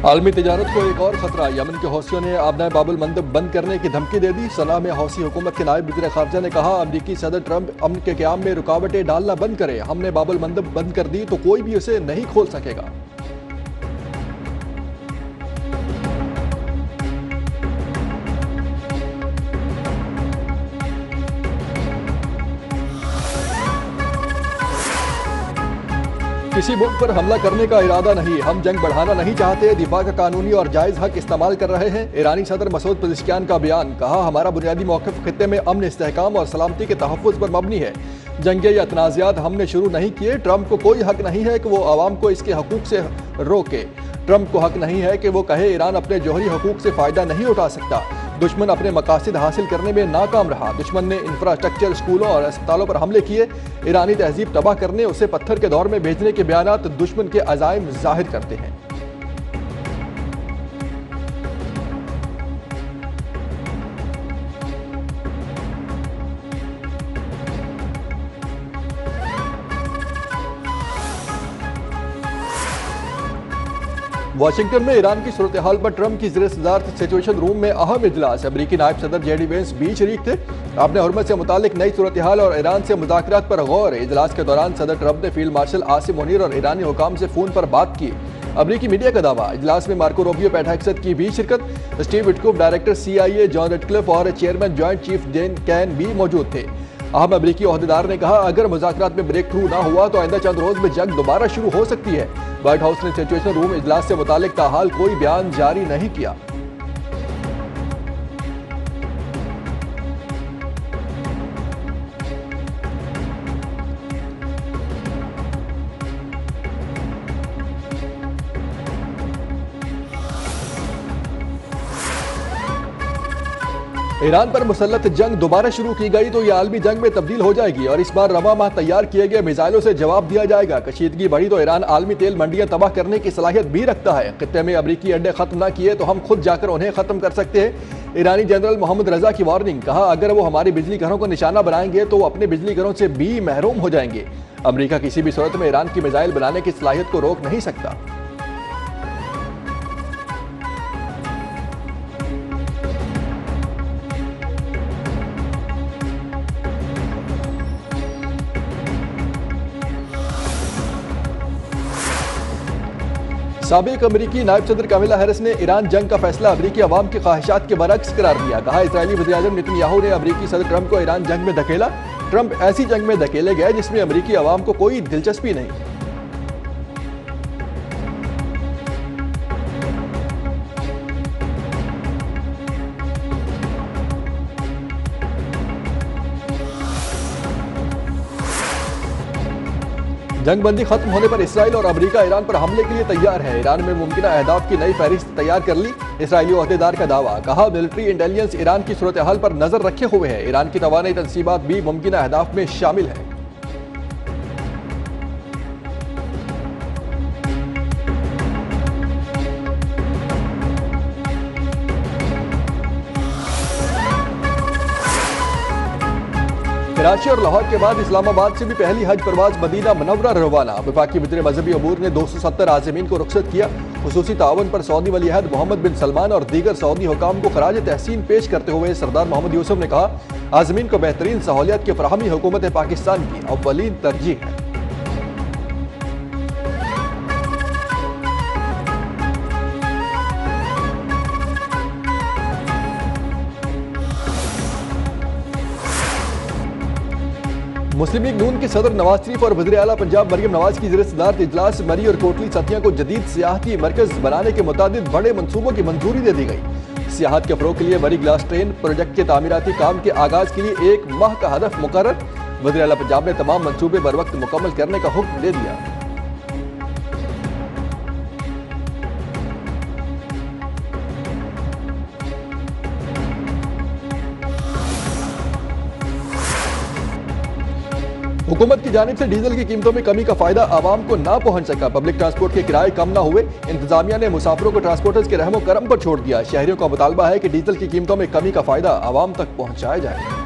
आलमी तिजारत को एक और खतरा। यमन के हौसियों ने अपना बाबुल मंदब बंद करने की धमकी दे दी। सना में हौसी हुकूमत के नायब वज़ीर ख़ारजा ने कहा, अमरीकी सदर ट्रंप अमन के क़याम में रुकावटें डालना बंद करे। हमने बाबुल मंदब बंद कर दी तो कोई भी उसे नहीं खोल सकेगा। किसी मुल्क पर हमला करने का इरादा नहीं, हम जंग बढ़ाना नहीं चाहते। दिफा का कानूनी और जायज़ हक इस्तेमाल कर रहे हैं। ईरानी सदर मसूद पेज़ेश्कियान का बयान। कहा, हमारा बुनियादी मौक़िफ़ खित्ते में अमन, इस्तेहकाम और सलामती के तहफ़्फ़ुज़ पर मबनी है। जंगे या तनाज़ात हमने शुरू नहीं किए। ट्रंप को कोई हक नहीं है कि वो आवाम को इसके हकूक़ से रोके। ट्रंप को हक नहीं है कि वो कहे ईरान अपने जौहरी हकूक़ से फ़ायदा नहीं उठा सकता। दुश्मन अपने मकासद हासिल करने में नाकाम रहा। दुश्मन ने इंफ्रास्ट्रक्चर, स्कूलों और अस्पतालों पर हमले किए। ईरानी तहजीब तबाह करने, उसे पत्थर के दौर में भेजने के बयानात दुश्मन के अज़ाइम ज़ाहिर करते हैं। वाशिंगटन में ईरान की सूरत हाल पर ट्रंप की ज़िर-ए-सदारत सिचुएशन रूम में अहम इजलास। अमरीकी नायब सदर जेडी वेंस भी शरीक थे। अपने हुर्मत से मुतालिक नई सूरत हाल और ईरान से मुज़ाकरात पर गौर। इजलास के दौरान सदर ट्रंप ने फील्ड मार्शल आसिम मुनीर और ईरानी हुकाम से फ़ोन पर बात की। अमरीकी मीडिया का दावा। इजलास में मार्को रूबियो, पैट हेग्सेथ की भी शिरकत। Steve Witkoff, director CIA John Ratcliffe और chairman joint chief Dan Caine भी मौजूद थे। अहम अमरीकी ओहदेदार ने कहा, अगर मुज़ाकरात में ब्रेक थ्रू ना हुआ तो आइंदा चंद रोज में जंग दोबारा शुरू हो सकती है। व्हाइट हाउस ने सिचुएशन रूम इजलास से मुतालिक ताहाल कोई बयान जारी नहीं किया। ईरान पर मुसल्लत जंग दोबारा शुरू की गई तो यह आलमी जंग में तब्दील हो जाएगी और इस बार रवा माह तैयार किए गए मिसाइलों से जवाब दिया जाएगा। कशीदगी बढ़ी तो ईरान आलमी तेल मंडियां तबाह करने की सलाहियत भी रखता है। खित्ते में अमरीकी अड्डे खत्म न किए तो हम खुद जाकर उन्हें खत्म कर सकते हैं। ईरानी जनरल मोहम्मद रजा की वार्निंग। कहा, अगर वो हमारी बिजली घरों को निशाना बनाएंगे तो वो अपने बिजली घरों से भी महरूम हो जाएंगे। अमरीका किसी भी सूरत में ईरान की मिसाइल बनाने की सलाहियत को रोक नहीं सकता। साबिक अमरीकी नायब सदर कामिला हैरिस ने ईरान जंग का फैसला अमरीकी अवाम की ख्वाहिशात के बरक्स करार दिया। कहा, इजरायली वज़ीर-ए-आज़म नेतन्याहू ने अमरीकी सदर ट्रंप को ईरान जंग में धकेला। ट्रंप ऐसी जंग में धकेले गए जिसमें अमरीकी अवाम को कोई दिलचस्पी नहीं। जंगबंदी खत्म होने पर इसराइल और अमेरिका ईरान पर हमले के लिए तैयार है। ईरान में मुमकिन अहदाफ की नई फहरिस्त तैयार कर ली। इसराइली ओहदेदार का दावा। कहा, मिलिट्री इंटेलिजेंस ईरान की सूरत हाल पर नजर रखे हुए है। ईरान की तवानाई तनसीबात भी मुमकिन अहदाफ में शामिल है। कराची और लाहौर के बाद इस्लामाबाद से भी पहली हज परवाज मदीना मुनव्वरा रवाना। वफाकी वज़ीर मजहबी अमूर ने 270 आज़मीन को रुखसत किया। खुसूसी ताउन पर सऊदी वली अहद मोहम्मद बिन सलमान और दीगर सऊदी हुकाम को खराज तहसीन पेश करते हुए सरदार मोहम्मद यूसुफ ने कहा, आज़मीन को बेहतरीन सहूलियत की फराहमी हुकूमत पाकिस्तान की अव्वलीन तरजीह है। मुस्लिम लीग नून के सदर नवाज शरीफ और वज़ीर आला पंजाब मरियम नवाज की ज़िर-ए-सदारत इजलास मरी और कोटली सतिया को जदीद सियाहती मरकज बनाने के मुताबिक बड़े मंसूबों की मंजूरी दे दी गई। सियाहत के फ़रोग़ के लिए मरी ग्लास ट्रेन प्रोजेक्ट के तामीराती काम के आगाज़ के लिए 1 माह का हदफ मुकर्रर। वज़ीर आला पंजाब ने तमाम मंसूबे बर वक्त मुकम्मल करने का हुक्म दे दिया। हुकूमत की जानिब से डीजल की कीमतों में कमी का फायदा आवाम को ना पहुंच सका। पब्लिक ट्रांसपोर्ट के किराए कम ना हुए। इंतजामिया ने मुसाफिरों को ट्रांसपोर्टर्स के रहमो करम पर छोड़ दिया। शहरियों का मुतालबा है कि डीजल की कीमतों में कमी का फायदा आवाम तक पहुंचाया जाए।